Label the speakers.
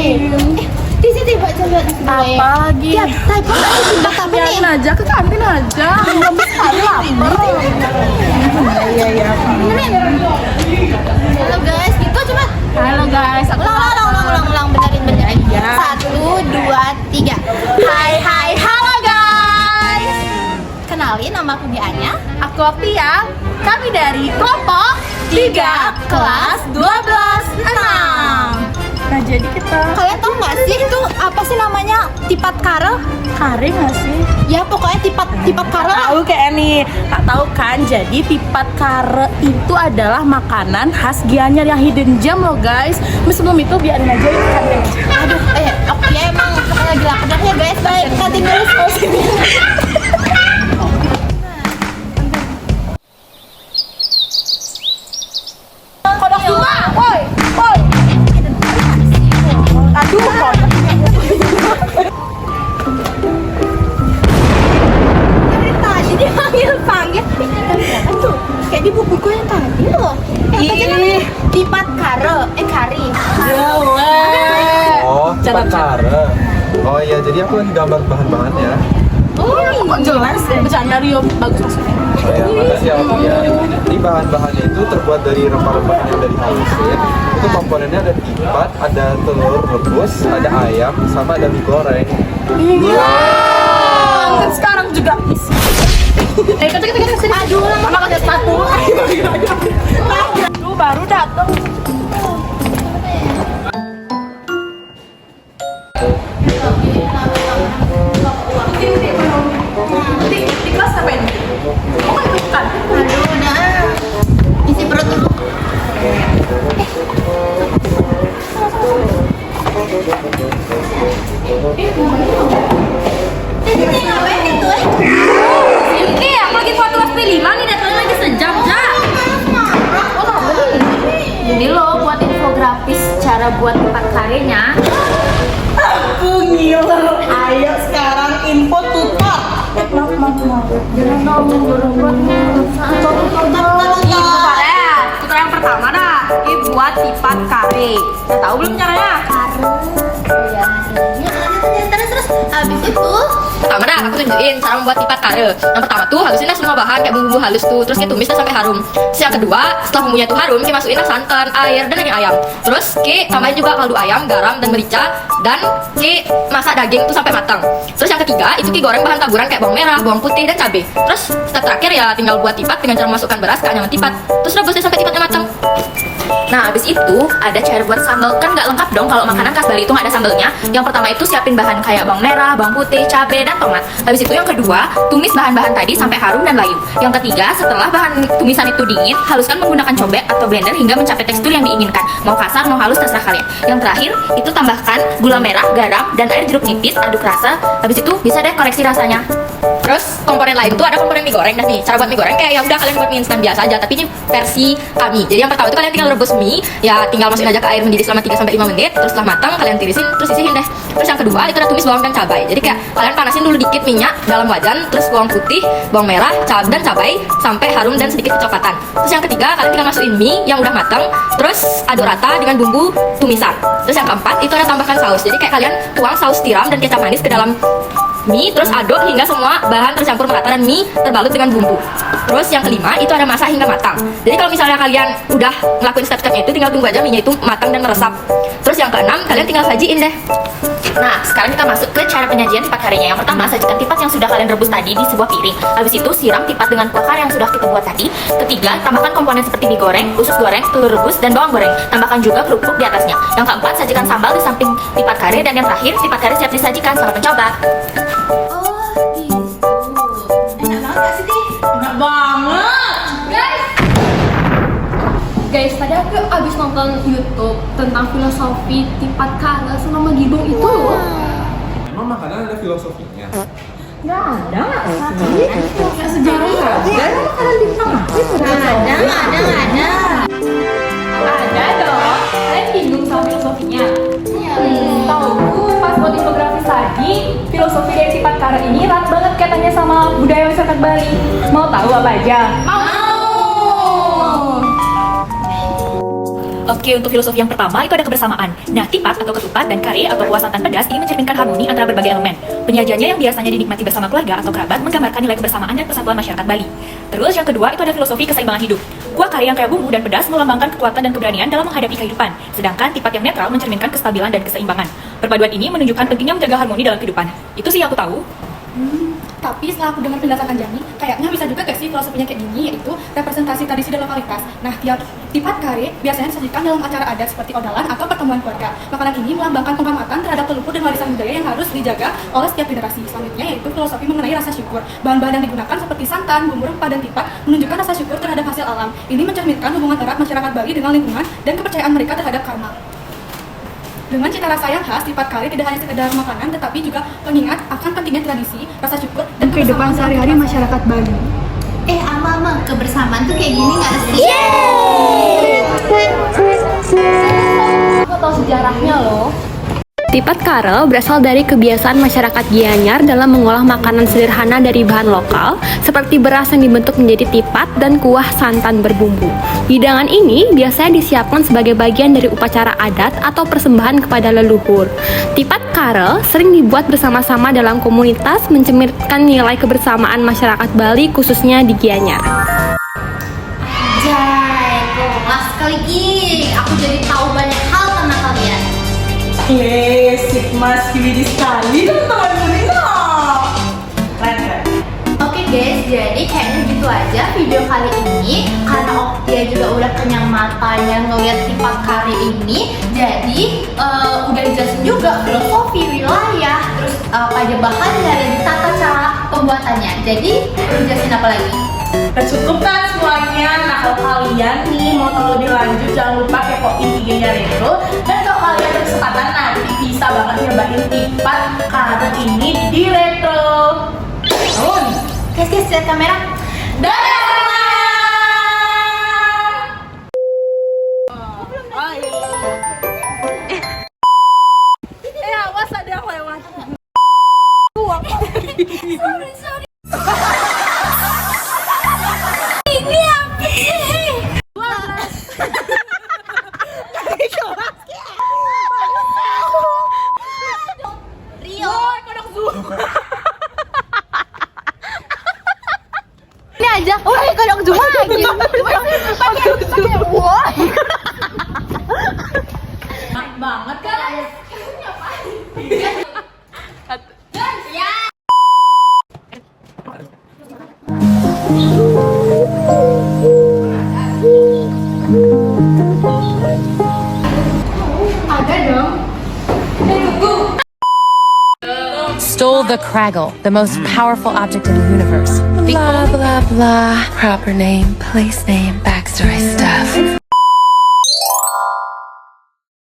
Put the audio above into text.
Speaker 1: Di sini baca
Speaker 2: apa lagi?
Speaker 1: Ya, typo apa nih?
Speaker 2: Biarin aja, ke kantin aja. Belum sekali lapar. Iya.
Speaker 1: Halo guys, gitu coba.
Speaker 2: Halo guys, aku
Speaker 1: Ulang, benerin.
Speaker 2: Ya.
Speaker 1: 1, 2, 3. Hai, halo guys. Kenalin, nama aku Dianya.
Speaker 2: aku Oktia. Kami dari
Speaker 1: Kelompok 3 kelas 12-6.
Speaker 2: Nah, jadi kita
Speaker 1: Kalian tahu nggak sih itu apa sih namanya tipat kare?
Speaker 2: kare nggak sih?
Speaker 1: Ya pokoknya tipat kare lah.
Speaker 2: Tahu kayak nih, tak tahu kan? Jadi tipat kare itu adalah makanan khas Gianyar yang hidden gem loh guys. Sebelum itu biarin aja yuk kantin.
Speaker 1: Aduh, oke ya emang lagi lapar ya guys. Baik, kantin dulu sekolah sini.
Speaker 2: Kodok cuma, woi. Aduh, kodok.
Speaker 1: Dari tadi dipanggil. Aduh, kayak di buku yang tadi loh. Apa sih namanya? Tipat kare, kari.
Speaker 3: Oh, tipat kare. Oh iya, jadi aku lagi gambar bahan-bahannya.
Speaker 2: Kok jelas deh. Bercanda Rio, bagus maksudnya.
Speaker 3: Oh ya, makasih ya Om ya. Jadi bahan-bahannya itu terbuat dari rempah-rempah yang udah dihalusin. Itu komponennya ada tipat, ada telur rebus, ada ayam, sama ada mie goreng.
Speaker 2: Kan sekarang juga. Kita sini.
Speaker 1: Aduh,
Speaker 2: Mama kasih sepatu. Lu baru datang. Di kelas apa ini? Oh, itu bukan.
Speaker 1: aduh, udah. Isi perut dulu. Ini ngapain itu?
Speaker 4: Ini aku lagi foto SP5 nih, datangnya lagi sejam ja. Jadi lo buat infografis cara buat tempat karenya.
Speaker 2: Aku ngiler. Ayo sekarang info tutor. Maaf.
Speaker 4: Jangan dong, buru-buru. Tutor yang pertama dah. Ini buat tipat kare. Udah tahu belum caranya?
Speaker 1: Terus habis itu
Speaker 4: Pertama dah, aku tunjukin cara membuat tipat kare. Yang pertama tuh halusin dah semua bahan kayak bumbu halus tuh, terus kita tumis dah sampai harum. Terus yang kedua, setelah bumbunya tuh harum, kita masukin dah santan, air dan daging ayam. Terus kita tambahin juga kaldu ayam, garam dan merica, dan kita masak daging tuh sampai matang. Terus yang ketiga, itu kita goreng bahan taburan kayak bawang merah, bawang putih dan cabai. Terus step terakhir ya tinggal buat tipat dengan cara memasukkan beras ke anyaman tipat. Terus rebus deh sampai tipatnya matang. Nah, habis itu ada cara buat sambal. Kan nggak lengkap dong kalau makanan khas Bali itu nggak ada sambalnya. Yang pertama itu siapin bahan kayak bawang merah, bawang putih, cabai, dan tomat. Habis itu yang kedua, tumis bahan-bahan tadi sampai harum dan layu. Yang ketiga, setelah bahan tumisan itu dingin, haluskan menggunakan cobek atau blender hingga mencapai tekstur yang diinginkan. Mau kasar, mau halus, terserah kalian. Yang terakhir, itu tambahkan gula merah, garam, dan air jeruk nipis, aduk rasa. Habis itu bisa deh koreksi rasanya. Terus komponen lain tuh ada komponen mie goreng dah nih. Cara buat mie goreng kayak ya udah kalian buat mie instan biasa aja, tapi ini versi kami. Jadi yang pertama itu kalian tinggal rebus mie, ya tinggal masukin aja ke air mendidih selama 3 sampai 5 menit. Terus setelah matang kalian tirisin, terus sisihin deh. Terus yang kedua itu ada tumis bawang dan cabai. Jadi kayak kalian panasin dulu dikit minyak dalam wajan, terus bawang putih, bawang merah, dan cabai sampai harum dan sedikit kecoklatan. Terus yang ketiga kalian tinggal masukin mie yang udah matang, terus aduk rata dengan bumbu tumisan. Terus yang keempat itu ada tambahkan saus. Jadi kayak kalian tuang saus tiram dan kecap manis ke dalam mie, terus aduk hingga semua bahan tercampur merata dan mie terbalut dengan bumbu. Terus yang kelima itu ada masak hingga matang. Jadi kalau misalnya kalian udah ngelakuin step-stepnya itu, tinggal tunggu aja minyak itu matang dan meresap. Terus yang keenam kalian tinggal sajiin deh. Nah, sekarang kita masuk ke cara penyajian tipat karenya. Yang pertama, sajikan tipat yang sudah kalian rebus tadi di sebuah piring. Habis itu siram tipat dengan kuah kare yang sudah kita buat tadi. Ketiga, tambahkan komponen seperti mie goreng, usus goreng, telur rebus, dan bawang goreng. Tambahkan juga kerupuk di atasnya. Yang keempat, sajikan sambal di samping tipat kare. Dan yang terakhir, tipat kare siap disajikan. Selamat mencoba.
Speaker 1: oh gitu. Enak banget gak sih, Ti?
Speaker 2: Enak banget.
Speaker 5: Guys, tadi aku abis nonton YouTube tentang filosofi tipat kare sama Magibong itu loh.
Speaker 3: Emang makanan ada filosofinya?
Speaker 5: Nggak ada, kayak sejarah nggak ada. Makanan bintang apa itu?
Speaker 1: Ada.
Speaker 5: Ada dong. Kalian bingung sama filosofinya? Tahu pas buat infografis tadi, filosofi dari tipat kare ini erat banget katanya sama budaya masyarakat Bali. Mau tahu apa aja? Oke, untuk filosofi yang pertama itu ada kebersamaan. Nah, tipat atau ketupat dan kare atau kuah santan pedas ini mencerminkan harmoni antara berbagai elemen. Penyajiannya yang biasanya dinikmati bersama keluarga atau kerabat menggambarkan nilai kebersamaan dan persatuan masyarakat Bali. Terus yang kedua itu ada filosofi keseimbangan hidup. Kuah kare yang kaya bumbu dan pedas melambangkan kekuatan dan keberanian dalam menghadapi kehidupan. Sedangkan tipat yang netral mencerminkan kestabilan dan keseimbangan. Perpaduan ini menunjukkan pentingnya menjaga harmoni dalam kehidupan. Itu sih yang aku tahu.
Speaker 6: Tapi setelah aku dengar penjelasan Jani, kayaknya bisa juga gak sih filosofinya kayak gini, yaitu representasi tradisi dan lokalitas. Nah, tiap tipat kare biasanya disajikan dalam acara adat seperti odalan atau pertemuan keluarga. Makanan ini melambangkan penghormatan terhadap leluhur dan warisan budaya yang harus dijaga oleh setiap generasi. Selanjutnya yaitu filosofi mengenai rasa syukur. Bahan-bahan yang digunakan seperti santan, bumbu rempah, dan tipat menunjukkan rasa syukur terhadap hasil alam. Ini mencerminkan hubungan erat masyarakat Bali dengan lingkungan dan kepercayaan mereka terhadap karma. Dengan cita rasa yang khas, tipat kare tidak hanya sekedar makanan, tetapi juga pengingat akan pentingnya tradisi, rasa syukur, dan kehidupan sehari-hari masyarakat Bali.
Speaker 1: Ama, kebersamaan tuh kayak gini nggak sih?
Speaker 5: Aku tahu sejarahnya loh.
Speaker 4: Tipat kare berasal dari kebiasaan masyarakat Gianyar dalam mengolah makanan sederhana dari bahan lokal seperti beras yang dibentuk menjadi tipat dan kuah santan berbumbu. Hidangan ini biasanya disiapkan sebagai bagian dari upacara adat atau persembahan kepada leluhur. Tipat kare sering dibuat bersama-sama dalam komunitas mencerminkan nilai kebersamaan masyarakat Bali khususnya di Gianyar.
Speaker 1: Jai, kelas sekali lagi. Aku jadi tahu banyak hal tentang kalian.
Speaker 2: Mas Kiwidi sekali teman-teman Nina. Keren.
Speaker 1: Oke guys, jadi kayaknya gitu aja video kali ini. Karena Oktia juga udah kenyang matanya ngeliat tipat kare ini, jadi udah dijelasin juga filosofi wilayah, terus apa aja bahannya dan tata cara pembuatannya. Jadi perlu jelasin apa lagi?
Speaker 2: Udah cukup kan semuanya. Nah kalau kalian nih mau tahu lebih lanjut, jangan lupa kepoin IG-nya Retro. Dan kalau kalian berkesempatan nanti bisa banget nyobain tipat kare ini di Retro.
Speaker 1: Guys, lihat kamera.
Speaker 2: Dadah! Awas ada yang lewat. Sorry. Ini apa sih?
Speaker 1: Rio.
Speaker 4: Ini aja, kodok juga lagi.
Speaker 1: Pakai woi.
Speaker 2: Banget kan?
Speaker 7: Stole the Craggle, the most powerful object in the universe. Blah, blah, blah. Proper name, place name, backstory stuff.